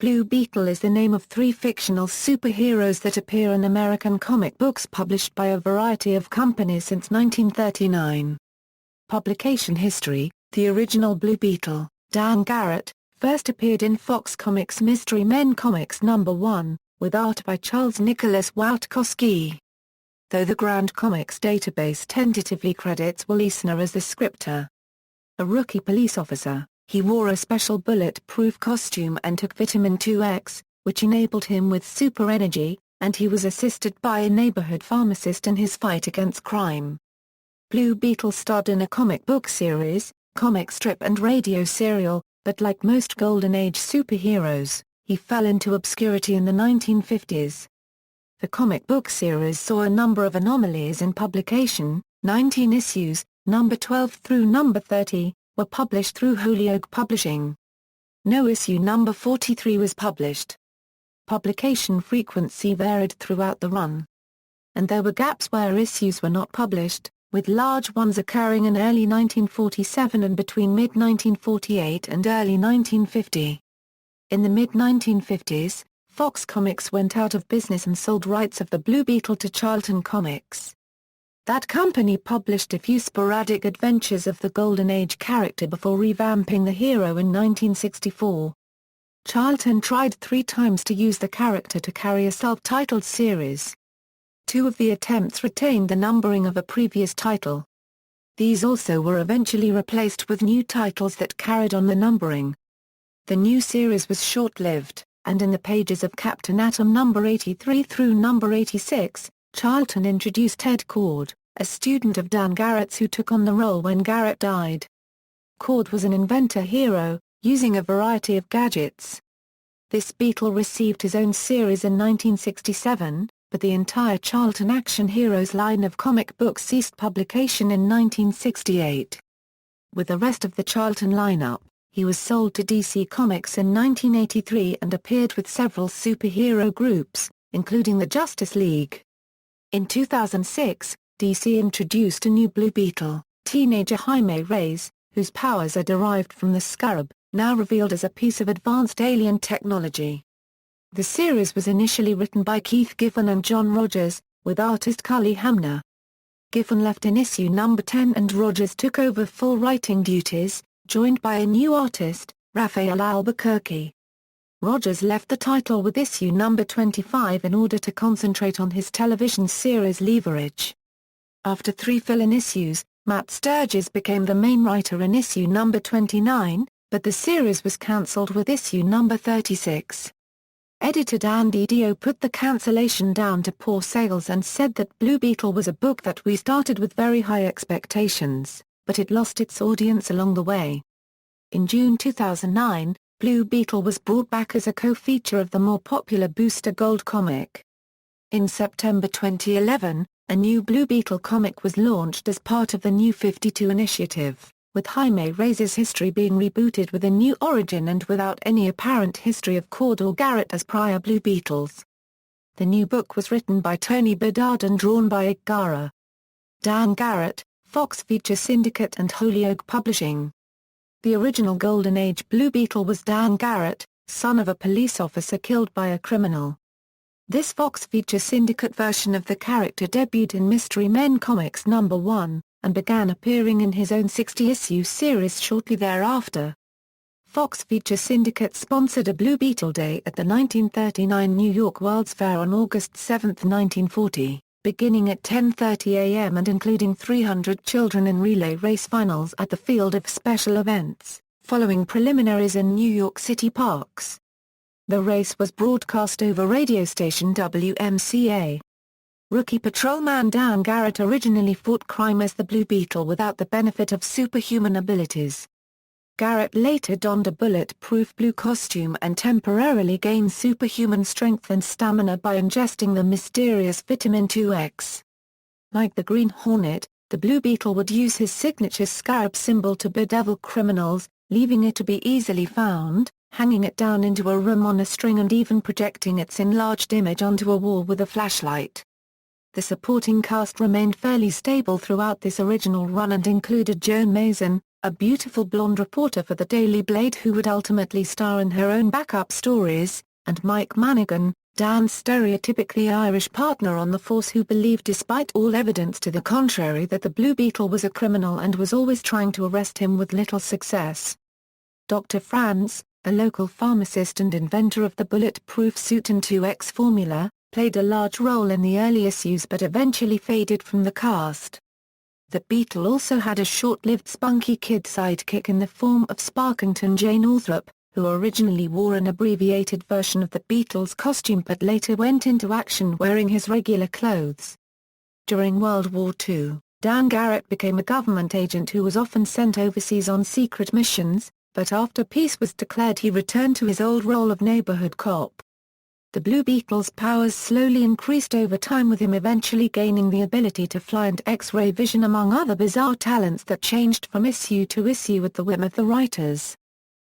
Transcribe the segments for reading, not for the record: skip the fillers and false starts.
Blue Beetle is the name of 3 fictional superheroes that appear in American comic books published by a variety of companies since 1939. Publication history: the original Blue Beetle, Dan Garrett, first appeared in Fox Comics Mystery Men Comics No. 1, with art by Charles Nicholas Witkowski. Though the Grand Comics database tentatively credits Will Eisner as the scripter. A rookie police officer, he wore a special bullet-proof costume and took vitamin 2X, which enabled him with super energy, and he was assisted by a neighborhood pharmacist in his fight against crime. Blue Beetle starred in a comic book series, comic strip and radio serial, but like most Golden Age superheroes, he fell into obscurity in the 1950s. The comic book series saw a number of anomalies in publication. 19 issues, number 12 through number 30, were published through Holyoke Publishing. No issue number 43 was published. Publication frequency varied throughout the run. And there were gaps where issues were not published, with large ones occurring in early 1947 and between mid-1948 and early 1950. In the mid-1950s, Fox Comics went out of business and sold rights of the Blue Beetle to Charlton Comics. That company published a few sporadic adventures of the Golden Age character before revamping the hero in 1964. Charlton tried 3 times to use the character to carry a self-titled series. 2 of the attempts retained the numbering of a previous title. These also were eventually replaced with new titles that carried on the numbering. The new series was short-lived, and in the pages of Captain Atom number 83 through number 86, Charlton introduced Ted Cord, a student of Dan Garrett's who took on the role when Garrett died. Cord was an inventor hero, using a variety of gadgets. This Beetle received his own series in 1967, but the entire Charlton Action Heroes line of comic books ceased publication in 1968. With the rest of the Charlton lineup, he was sold to DC Comics in 1983 and appeared with several superhero groups, including the Justice League. In 2006, DC introduced a new Blue Beetle, teenager Jaime Reyes, whose powers are derived from the Scarab, now revealed as a piece of advanced alien technology. The series was initially written by Keith Giffen and John Rogers, with artist Cully Hamner. Giffen left in issue number 10 and Rogers took over full writing duties, joined by a new artist, Raphael Albuquerque. Rogers left the title with issue number 25 in order to concentrate on his television series Leverage. After 3 fill-in issues, Matt Sturges became the main writer in issue number 29, but the series was cancelled with issue number 36. Editor Dan Didio put the cancellation down to poor sales and said that Blue Beetle was a book that we started with very high expectations, but it lost its audience along the way. In June 2009, Blue Beetle was brought back as a co-feature of the more popular Booster Gold comic. In September 2011, a new Blue Beetle comic was launched as part of the New 52 initiative, with Jaime Reyes' history being rebooted with a new origin and without any apparent history of Cord or Garrett as prior Blue Beetles. The new book was written by Tony Bedard and drawn by Ike Gara. Dan Garrett, Fox Feature Syndicate and Holyoke Publishing. The original Golden Age Blue Beetle was Dan Garrett, son of a police officer killed by a criminal. This Fox Feature Syndicate version of the character debuted in Mystery Men Comics No. 1, and began appearing in his own 60-issue series shortly thereafter. Fox Feature Syndicate sponsored a Blue Beetle Day at the 1939 New York World's Fair on August 7, 1940, beginning at 10:30 a.m. and including 300 children in relay race finals at the Field of Special Events, following preliminaries in New York City parks. The race was broadcast over radio station WMCA. Rookie patrolman Dan Garrett originally fought crime as the Blue Beetle without the benefit of superhuman abilities. Garrett later donned a bullet-proof blue costume and temporarily gained superhuman strength and stamina by ingesting the mysterious vitamin 2X. Like the Green Hornet, the Blue Beetle would use his signature scarab symbol to bedevil criminals, leaving it to be easily found, hanging it down into a room on a string and even projecting its enlarged image onto a wall with a flashlight. The supporting cast remained fairly stable throughout this original run and included Joan Mason, a beautiful blonde reporter for the Daily Blade who would ultimately star in her own backup stories, and Mike Manigan, Dan's stereotypically Irish partner on the force who believed despite all evidence to the contrary that the Blue Beetle was a criminal and was always trying to arrest him with little success. Dr. Franz, a local pharmacist and inventor of the bulletproof suit and 2X formula, played a large role in the early issues but eventually faded from the cast. The Beetle also had a short-lived spunky kid sidekick in the form of Sparkington J. Northrup, who originally wore an abbreviated version of the Beetle's costume but later went into action wearing his regular clothes. During World War II, Dan Garrett became a government agent who was often sent overseas on secret missions, but after peace was declared he returned to his old role of neighborhood cop. The Blue Beetle's powers slowly increased over time with him eventually gaining the ability to fly and X-ray vision among other bizarre talents that changed from issue to issue at the whim of the writers.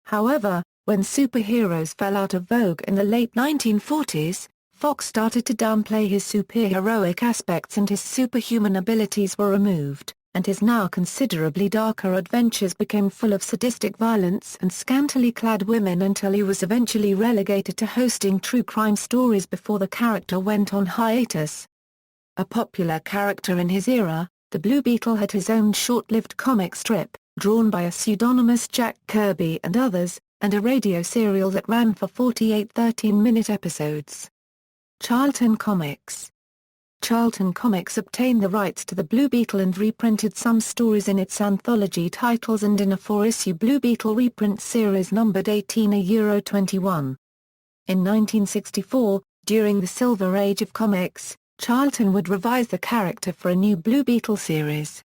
However, when superheroes fell out of vogue in the late 1940s, Fox started to downplay his superheroic aspects and his superhuman abilities were removed, and his now considerably darker adventures became full of sadistic violence and scantily clad women until he was eventually relegated to hosting true crime stories before the character went on hiatus. A popular character in his era, the Blue Beetle had his own short-lived comic strip, drawn by a pseudonymous Jack Kirby and others, and a radio serial that ran for 48 13-minute episodes. Charlton Comics. Charlton Comics obtained the rights to the Blue Beetle and reprinted some stories in its anthology titles and in a 4-issue Blue Beetle reprint series numbered 18/21. In 1964, during the Silver Age of comics, Charlton would revise the character for a new Blue Beetle series.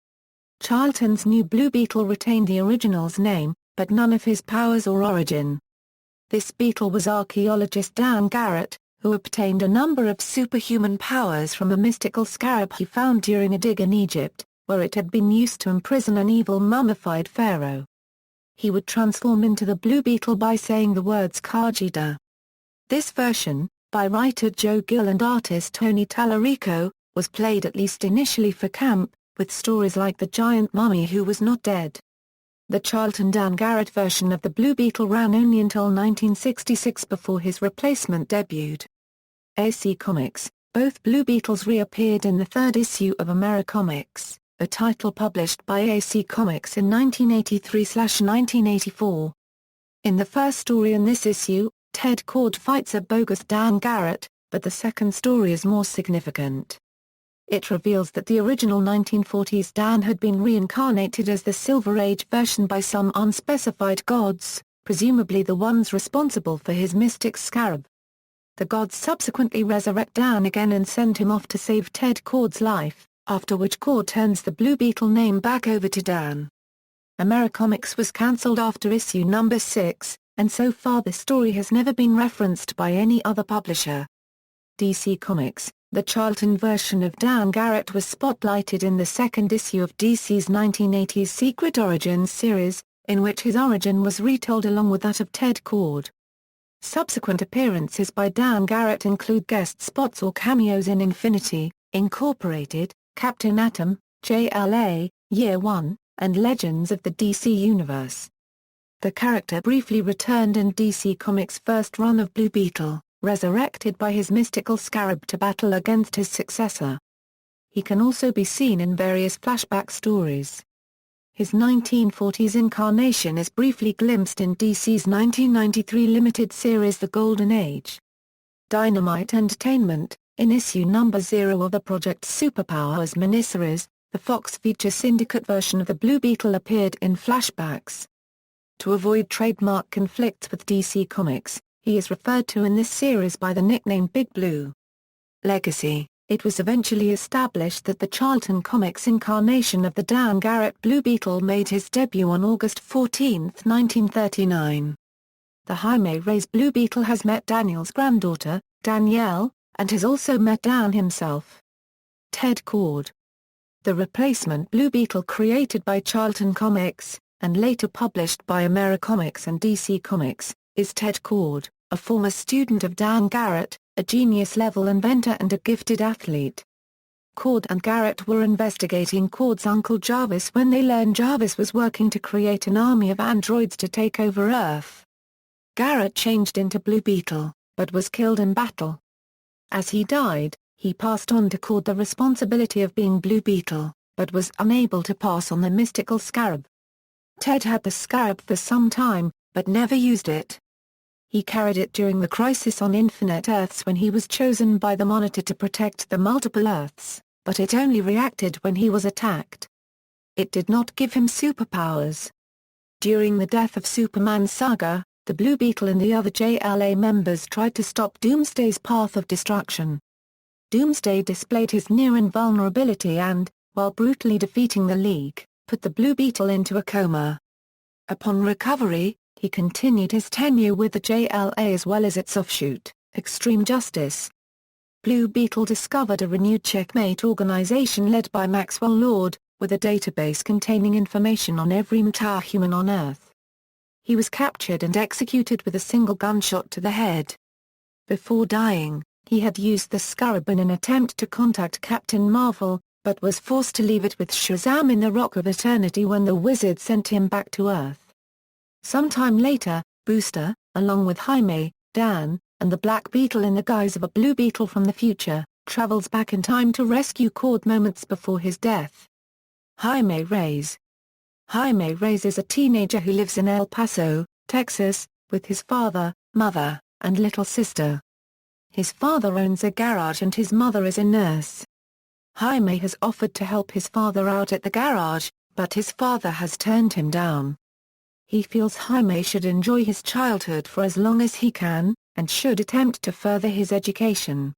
Charlton's new Blue Beetle retained the original's name, but none of his powers or origin. This Beetle was archaeologist Dan Garrett, who obtained a number of superhuman powers from a mystical scarab he found during a dig in Egypt, where it had been used to imprison an evil mummified pharaoh. He would transform into the Blue Beetle by saying the words Kajida. This version, by writer Joe Gill and artist Tony Tallarico, was played at least initially for camp, with stories like The Giant Mummy Who Was Not Dead. The Charlton Dan Garrett version of the Blue Beetle ran only until 1966 before his replacement debuted. AC Comics. Both Blue Beetles reappeared in the third issue of Americomics, a title published by AC Comics in 1983/1984. In the first story in this issue, Ted Kord fights a bogus Dan Garrett, but the second story is more significant. It reveals that the original 1940s Dan had been reincarnated as the Silver Age version by some unspecified gods, presumably the ones responsible for his mystic scarab. The gods subsequently resurrect Dan again and send him off to save Ted Kord's life, after which Kord turns the Blue Beetle name back over to Dan. Americomics was cancelled after issue number 6, and so far the story has never been referenced by any other publisher. DC Comics. The Charlton version of Dan Garrett was spotlighted in the second issue of DC's 1980s Secret Origins series, in which his origin was retold along with that of Ted Kord. Subsequent appearances by Dan Garrett include guest spots or cameos in Infinity, Incorporated, Captain Atom, JLA, Year One, and Legends of the DC Universe. The character briefly returned in DC Comics' first run of Blue Beetle, resurrected by his mystical scarab to battle against his successor. He can also be seen in various flashback stories. His 1940s incarnation is briefly glimpsed in DC's 1993 limited series The Golden Age. Dynamite Entertainment. In issue number 0 of the Project Superpowers miniseries, the Fox feature syndicate version of the Blue Beetle appeared in flashbacks. To avoid trademark conflicts with DC Comics, he is referred to in this series by the nickname Big Blue. Legacy. It was eventually established that the Charlton Comics incarnation of the Dan Garrett Blue Beetle made his debut on August 14, 1939. The Jaime Reyes Blue Beetle has met Daniel's granddaughter, Danielle, and has also met Dan himself. Ted Kord. The replacement Blue Beetle created by Charlton Comics, and later published by Americomics and DC Comics, is Ted Kord, a former student of Dan Garrett, a genius-level inventor and a gifted athlete. Cord and Garrett were investigating Cord's uncle Jarvis when they learned Jarvis was working to create an army of androids to take over Earth. Garrett changed into Blue Beetle, but was killed in battle. As he died, he passed on to Cord the responsibility of being Blue Beetle, but was unable to pass on the mystical scarab. Ted had the scarab for some time, but never used it. He carried it during the Crisis on Infinite Earths when he was chosen by the Monitor to protect the multiple Earths, but it only reacted when he was attacked. It did not give him superpowers. During the death of Superman's saga, the Blue Beetle and the other JLA members tried to stop Doomsday's path of destruction. Doomsday displayed his near-invulnerability and, while brutally defeating the League, put the Blue Beetle into a coma. Upon recovery, he continued his tenure with the JLA as well as its offshoot, Extreme Justice. Blue Beetle discovered a renewed checkmate organization led by Maxwell Lord, with a database containing information on every metahuman on Earth. He was captured and executed with a single gunshot to the head. Before dying, he had used the scarab in an attempt to contact Captain Marvel, but was forced to leave it with Shazam in the Rock of Eternity when the Wizard sent him back to Earth. Sometime later, Booster, along with Jaime, Dan, and the Black Beetle in the guise of a Blue Beetle from the future, travels back in time to rescue Cord moments before his death. Jaime Reyes. Jaime Reyes is a teenager who lives in El Paso, Texas, with his father, mother, and little sister. His father owns a garage and his mother is a nurse. Jaime has offered to help his father out at the garage, but his father has turned him down. He feels Jaime should enjoy his childhood for as long as he can, and should attempt to further his education.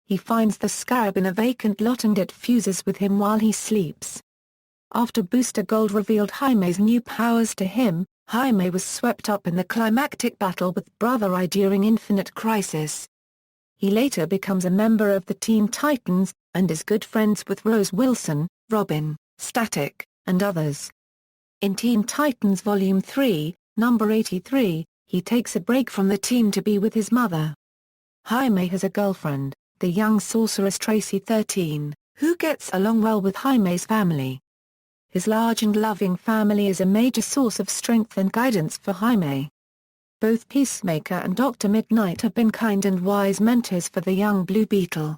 He finds the scarab in a vacant lot and it fuses with him while he sleeps. After Booster Gold revealed Jaime's new powers to him, Jaime was swept up in the climactic battle with Brother Eye during Infinite Crisis. He later becomes a member of the Teen Titans, and is good friends with Rose Wilson, Robin, Static, and others. In Teen Titans Volume 3, number 83, he takes a break from the team to be with his mother. Jaime has a girlfriend, the young sorceress Tracy 13, who gets along well with Jaime's family. His large and loving family is a major source of strength and guidance for Jaime. Both Peacemaker and Dr. Midnight have been kind and wise mentors for the young Blue Beetle.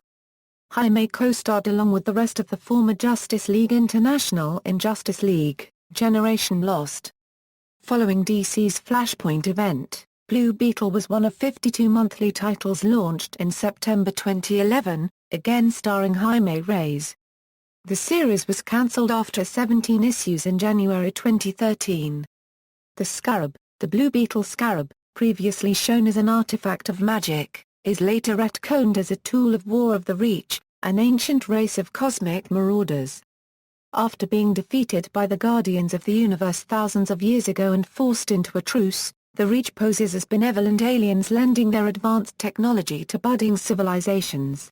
Jaime co-starred along with the rest of the former Justice League International in Justice League Generation Lost. Following DC's Flashpoint event, Blue Beetle was one of 52 monthly titles launched in September 2011, again starring Jaime Reyes. The series was cancelled after 17 issues in January 2013. The Scarab, the Blue Beetle Scarab, previously shown as an artifact of magic, is later retconned as a tool of War of the Reach, an ancient race of cosmic marauders. After being defeated by the Guardians of the Universe thousands of years ago and forced into a truce, the Reach poses as benevolent aliens lending their advanced technology to budding civilizations.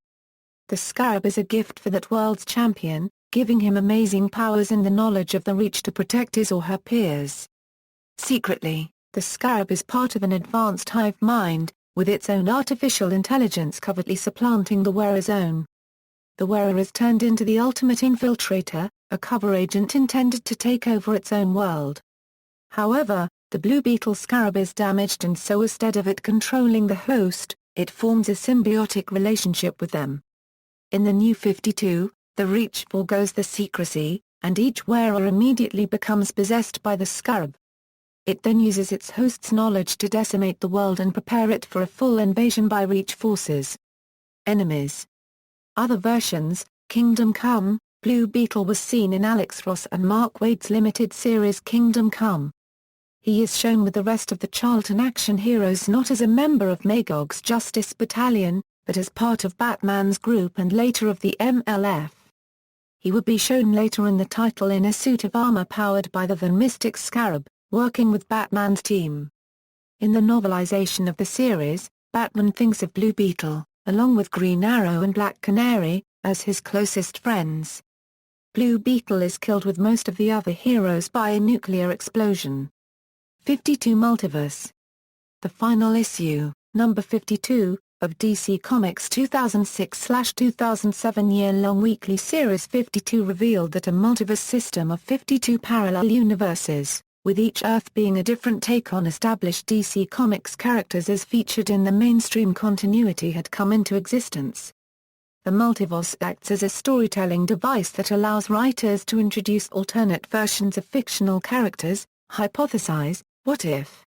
The Scarab is a gift for that world's champion, giving him amazing powers and the knowledge of the Reach to protect his or her peers. Secretly, the Scarab is part of an advanced hive mind, with its own artificial intelligence covertly supplanting the wearer's own. The wearer is turned into the ultimate infiltrator, a cover agent intended to take over its own world. However, the Blue Beetle Scarab is damaged and so instead of it controlling the host, it forms a symbiotic relationship with them. In the New 52, the Reach forgoes the secrecy, and each wearer immediately becomes possessed by the Scarab. It then uses its host's knowledge to decimate the world and prepare it for a full invasion by Reach forces. Enemies. Other versions, Kingdom Come, Blue Beetle was seen in Alex Ross and Mark Waid's limited series Kingdom Come. He is shown with the rest of the Charlton action heroes not as a member of Magog's Justice Battalion, but as part of Batman's group and later of the MLF. He would be shown later in the title in a suit of armor powered by the Mystic Scarab, working with Batman's team. In the novelization of the series, Batman thinks of Blue Beetle, along with Green Arrow and Black Canary, as his closest friends. Blue Beetle is killed with most of the other heroes by a nuclear explosion. 52 Multiverse. The final issue, number 52, of DC Comics' 2006/2007 year-long weekly series 52 revealed that a multiverse system of 52 parallel universes, with each Earth being a different take on established DC Comics characters as featured in the mainstream continuity, had come into existence. The multiverse acts as a storytelling device that allows writers to introduce alternate versions of fictional characters, hypothesize, what-if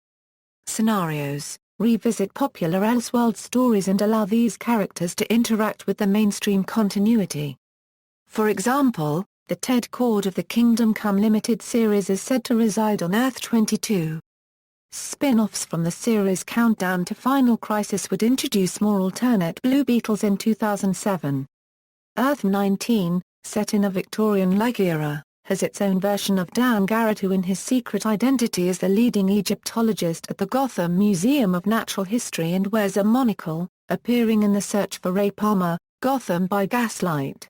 scenarios, revisit popular Elseworld stories and allow these characters to interact with the mainstream continuity. For example, the Ted Kord of the Kingdom Come limited series is said to reside on Earth 22. Spin-offs from the series Countdown to Final Crisis would introduce more alternate Blue Beetles in 2007. Earth 19, set in a Victorian-like era, has its own version of Dan Garrett, who in his secret identity is the leading Egyptologist at the Gotham Museum of Natural History and wears a monocle, appearing in The Search for Ray Palmer, Gotham by Gaslight.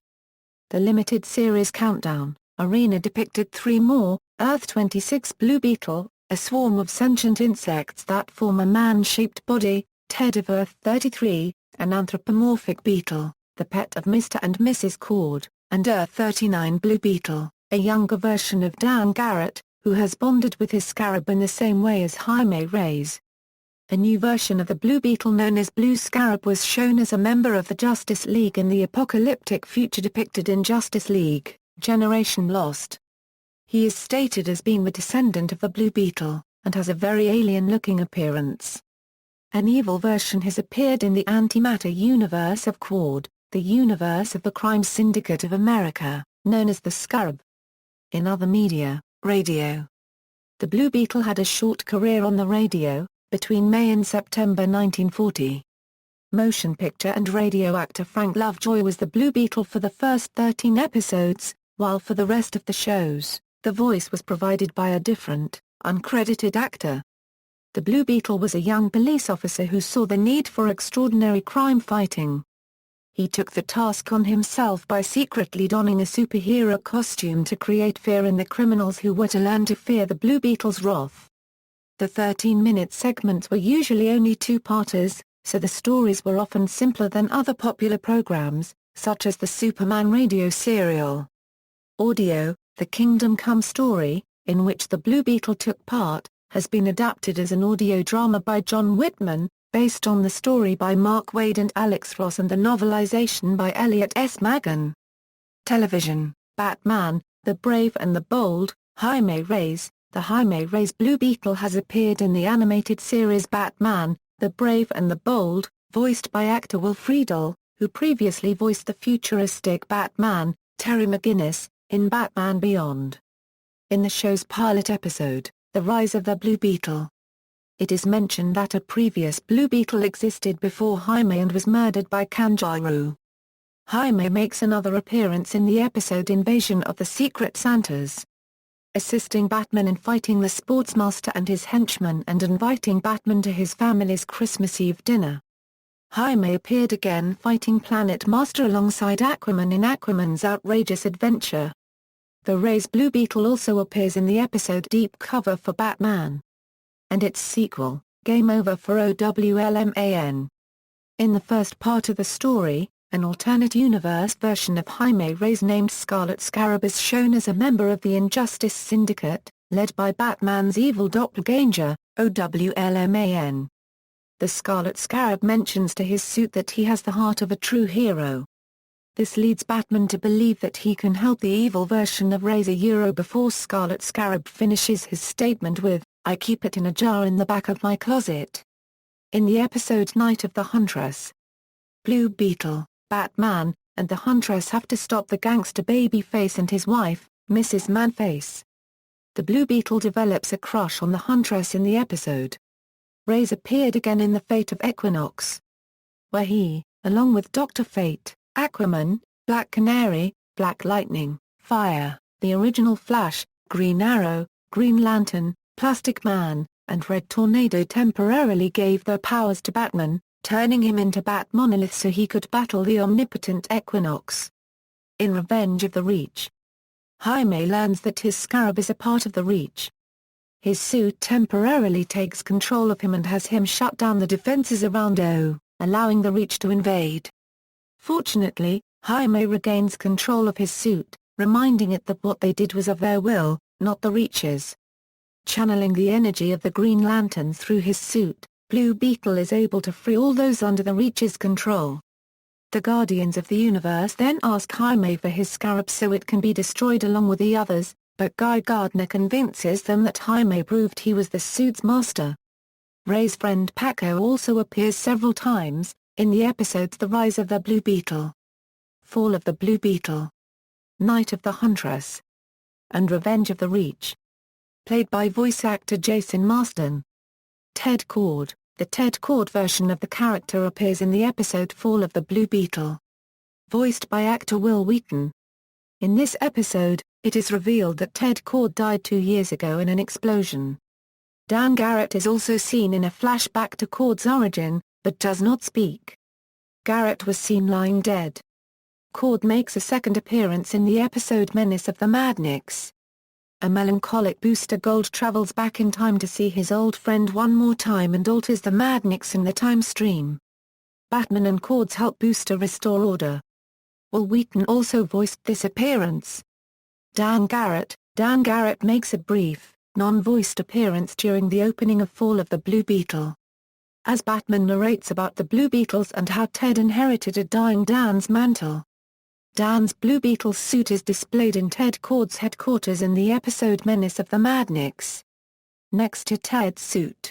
The limited series Countdown, Arena depicted three more, Earth 26 Blue Beetle, a swarm of sentient insects that form a man-shaped body, Ted of Earth 33, an anthropomorphic beetle, the pet of Mr. and Mrs. Kord, and Earth 39 Blue Beetle, a younger version of Dan Garrett, who has bonded with his scarab in the same way as Jaime Reyes. A new version of the Blue Beetle known as Blue Scarab was shown as a member of the Justice League in the apocalyptic future depicted in Justice League, Generation Lost. He is stated as being the descendant of the Blue Beetle, and has a very alien-looking appearance. An evil version has appeared in the antimatter universe of Kord, the universe of the crime syndicate of America, known as the Scarab. In other media, radio. The Blue Beetle had a short career on the radio, between May and September 1940. Motion picture and radio actor Frank Lovejoy was the Blue Beetle for the first 13 episodes, while for the rest of the shows, the voice was provided by a different, uncredited actor. The Blue Beetle was a young police officer who saw the need for extraordinary crime fighting. He took the task on himself by secretly donning a superhero costume to create fear in the criminals who were to learn to fear the Blue Beetle's wrath. The 13-minute segments were usually only two-parters, so the stories were often simpler than other popular programs, such as the Superman radio serial. Audio, The Kingdom Come story, in which the Blue Beetle took part, has been adapted as an audio drama by John Whitman, based on the story by Mark Waid and Alex Ross and the novelization by Elliot S. Magan. Television, Batman, The Brave and the Bold, Jaime Reyes. The Jaime Reyes Blue Beetle has appeared in the animated series Batman, The Brave and the Bold, voiced by actor Will Friedle, who previously voiced the futuristic Batman, Terry McGinnis, in Batman Beyond. In the show's pilot episode, The Rise of the Blue Beetle, it is mentioned that a previous Blue Beetle existed before Jaime and was murdered by Kanjiro. Jaime makes another appearance in the episode Invasion of the Secret Santas, assisting Batman in fighting the Sportsmaster and his henchmen and inviting Batman to his family's Christmas Eve dinner. Jaime appeared again fighting Planet Master alongside Aquaman in Aquaman's Outrageous Adventure. The Reyes Blue Beetle also appears in the episode Deep Cover for Batman and its sequel, Game Over for OWLMAN. In the first part of the story, an alternate universe version of Jaime Reyes named Scarlet Scarab is shown as a member of the Injustice Syndicate, led by Batman's evil doppelganger, OWLMAN. The Scarlet Scarab mentions to his suit that he has the heart of a true hero. This leads Batman to believe that he can help the evil version of Reyes before Scarlet Scarab finishes his statement with, "I keep it in a jar in the back of my closet." In the episode Night of the Huntress, Blue Beetle, Batman, and the Huntress have to stop the gangster Babyface and his wife, Mrs. Manface. The Blue Beetle develops a crush on the Huntress in the episode. Reyes appeared again in The Fate of Equinox, where he, along with Dr. Fate, Aquaman, Black Canary, Black Lightning, Fire, the original Flash, Green Arrow, Green Lantern, Plastic Man, and Red Tornado temporarily gave their powers to Batman, turning him into Bat-Monolith so he could battle the omnipotent Equinox. In Revenge of the Reach, Jaime learns that his scarab is a part of the Reach. His suit temporarily takes control of him and has him shut down the defenses around allowing the Reach to invade. Fortunately, Jaime regains control of his suit, reminding it that what they did was of their will, not the Reach's. Channeling the energy of the Green Lantern through his suit, Blue Beetle is able to free all those under the Reach's control. The Guardians of the Universe then ask Jaime for his scarab so it can be destroyed along with the others, but Guy Gardner convinces them that Jaime proved he was the suit's master. Ray's friend Paco also appears several times, in the episodes The Rise of the Blue Beetle, Fall of the Blue Beetle, Night of the Huntress, and Revenge of the Reach. Played by voice actor Jason Marsden. Ted Kord, the Ted Kord version of the character appears in the episode Fall of the Blue Beetle. Voiced by actor Will Wheaton. In this episode, it is revealed that Ted Kord died 2 years ago in an explosion. Dan Garrett is also seen in a flashback to Kord's origin, but does not speak. Garrett was seen lying dead. Kord makes a second appearance in the episode Menace of the Madniks. A melancholic Booster Gold travels back in time to see his old friend one more time and alters the Madniks in the time stream. Batman and Kords help Booster restore order. Will Wheaton also voiced this appearance. Dan Garrett makes a brief, non-voiced appearance during the opening of Fall of the Blue Beetle. As Batman narrates about the Blue Beetles and how Ted inherited a dying Dan's mantle. Dan's Blue Beetle suit is displayed in Ted Kord's headquarters in the episode Menace of the Madniks. Next to Ted's suit.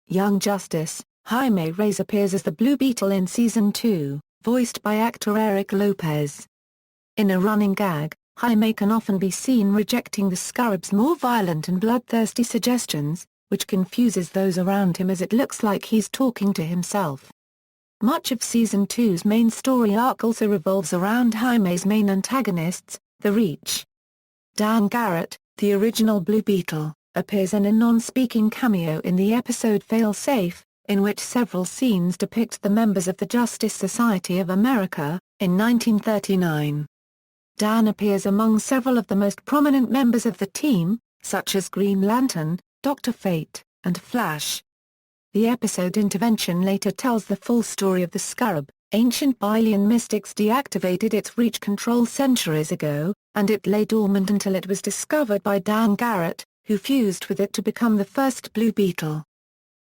Young Justice, Jaime Reyes appears as the Blue Beetle in Season 2, voiced by actor Eric Lopez. In a running gag, Jaime can often be seen rejecting the Scarab's more violent and bloodthirsty suggestions, which confuses those around him as it looks like he's talking to himself. Much of Season 2's main story arc also revolves around Jaime's main antagonists, the Reach. Dan Garrett, the original Blue Beetle, appears in a non-speaking cameo in the episode Fail Safe, in which several scenes depict the members of the Justice Society of America, in 1939. Dan appears among several of the most prominent members of the team, such as Green Lantern, Dr. Fate, and Flash. The episode Intervention later tells the full story of the Scarab. Ancient Byllian mystics deactivated its Reach control centuries ago, and it lay dormant until it was discovered by Dan Garrett, who fused with it to become the first Blue Beetle.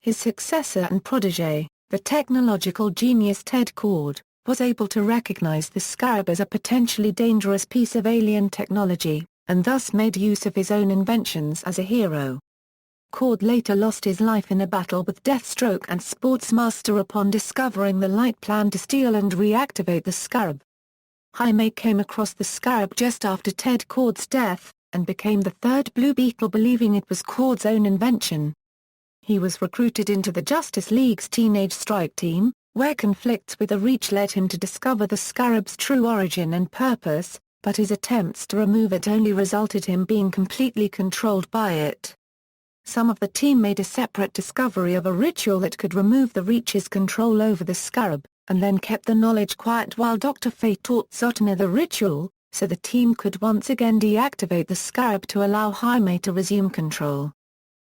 His successor and protege, the technological genius Ted Kord, was able to recognize the Scarab as a potentially dangerous piece of alien technology, and thus made use of his own inventions as a hero. Kord later lost his life in a battle with Deathstroke and Sportsmaster upon discovering the Light plan to steal and reactivate the Scarab. Jaime came across the Scarab just after Ted Kord's death, and became the third Blue Beetle, believing it was Kord's own invention. He was recruited into the Justice League's Teenage Strike Team, where conflicts with the Reach led him to discover the Scarab's true origin and purpose, but his attempts to remove it only resulted him being completely controlled by it. Some of the team made a separate discovery of a ritual that could remove the Reach's control over the Scarab, and then kept the knowledge quiet while Dr. Fate taught Zotner the ritual, so the team could once again deactivate the Scarab to allow Jaime to resume control.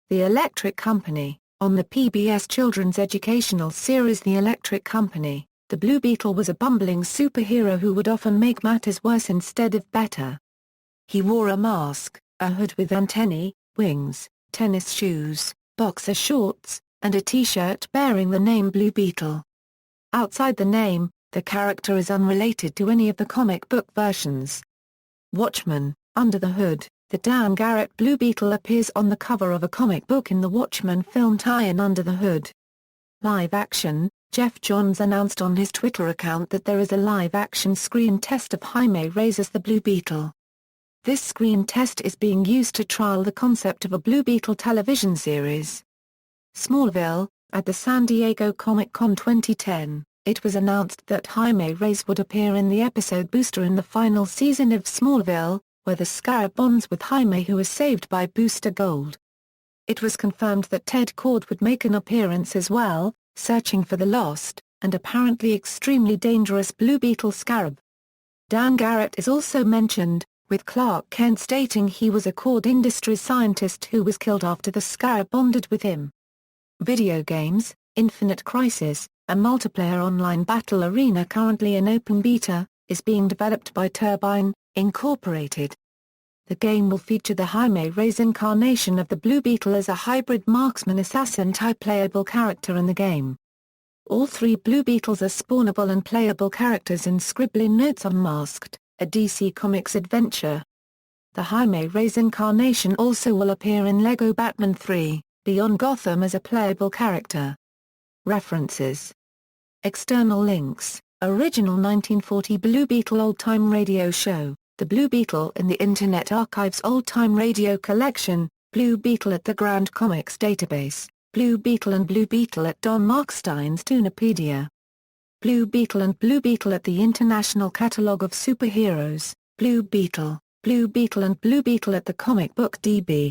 The Electric Company. On the PBS children's educational series The Electric Company, the Blue Beetle was a bumbling superhero who would often make matters worse instead of better. He wore a mask, a hood with antennae, wings, tennis shoes, boxer shorts, and a t-shirt bearing the name Blue Beetle. Outside the name, the character is unrelated to any of the comic book versions. Watchmen. Under the Hood, the Dan Garrett Blue Beetle appears on the cover of a comic book in the Watchmen film tie-in Under the Hood. Live action. Jeff Johns announced on his Twitter account that there is a live-action screen test of Jaime Reyes as the Blue Beetle. This screen test is being used to trial the concept of a Blue Beetle television series. Smallville. At the San Diego Comic-Con 2010, it was announced that Jaime Reyes would appear in the episode Booster in the final season of Smallville, where the Scarab bonds with Jaime, who is saved by Booster Gold. It was confirmed that Ted Kord would make an appearance as well, searching for the lost, and apparently extremely dangerous Blue Beetle Scarab. Dan Garrett is also mentioned, with Clark Kent stating he was a Kord Industries scientist who was killed after the Scarab bonded with him. Video games. Infinite Crisis, a multiplayer online battle arena currently in open beta, is being developed by Turbine, Incorporated. The game will feature the Jaime Reyes incarnation of the Blue Beetle as a hybrid marksman-assassin type playable character in the game. All three Blue Beetles are spawnable and playable characters in Scribbling Notes Unmasked, a DC Comics adventure. The Jaime Reyes incarnation also will appear in LEGO Batman 3, Beyond Gotham as a playable character. References. External links: Original 1940 Blue Beetle Old-Time Radio Show, The Blue Beetle in the Internet Archive's Old-Time Radio Collection, Blue Beetle at the Grand Comics Database, Blue Beetle and Blue Beetle at Don Markstein's Toontopedia. Blue Beetle and Blue Beetle at the International Catalogue of Superheroes, Blue Beetle and Blue Beetle at the Comic Book DB.